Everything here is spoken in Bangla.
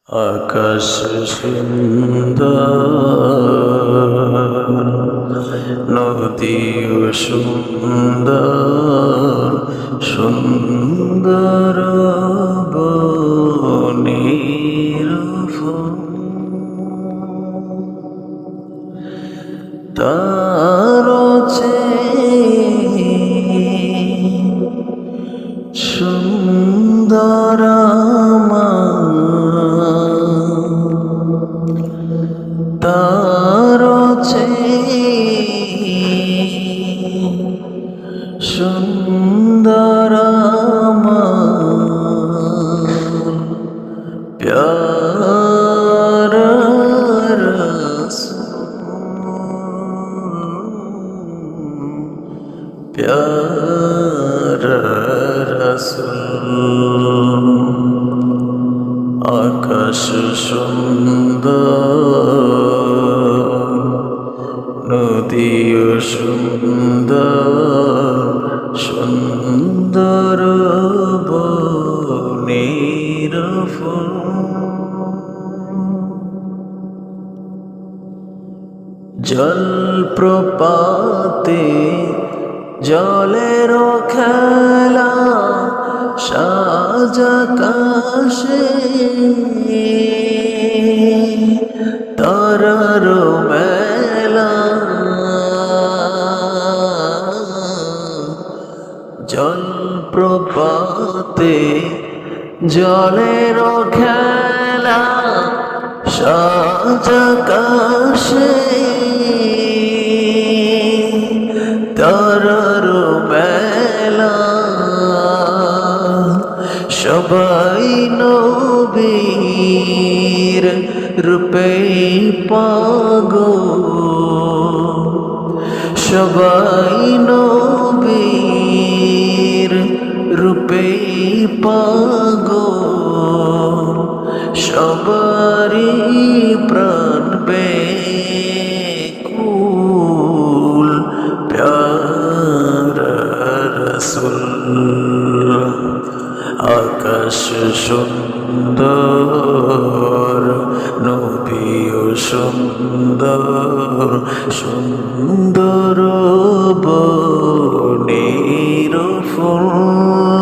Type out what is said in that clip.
আকাশ সুন্দর, নদীও সুন্দর, সুন্দর বনের ফুল, তার চেয়ে সুন্দর তার চেয়ে সুন্দর প্যার প্যার রসূল। আকাশ সুন্দর, নদীও সুন্দর, সুন্দর বনের ফুল, জলপ্রপাতে জলের খেলা, সাজ আকাশে তারার মেলা, জলপ্রপাতে জলের খেলা, সাজ আকাশে তারার মেলা, সবাই নবীর রূপে পাগল, সবাই নবীর রূপে পাগল, সবারই প্রাণ বেকুল প্যারা রাসূল। আকাশ সুন্দর, নবীও সুন্দর, সুন্দর বনের ফুল।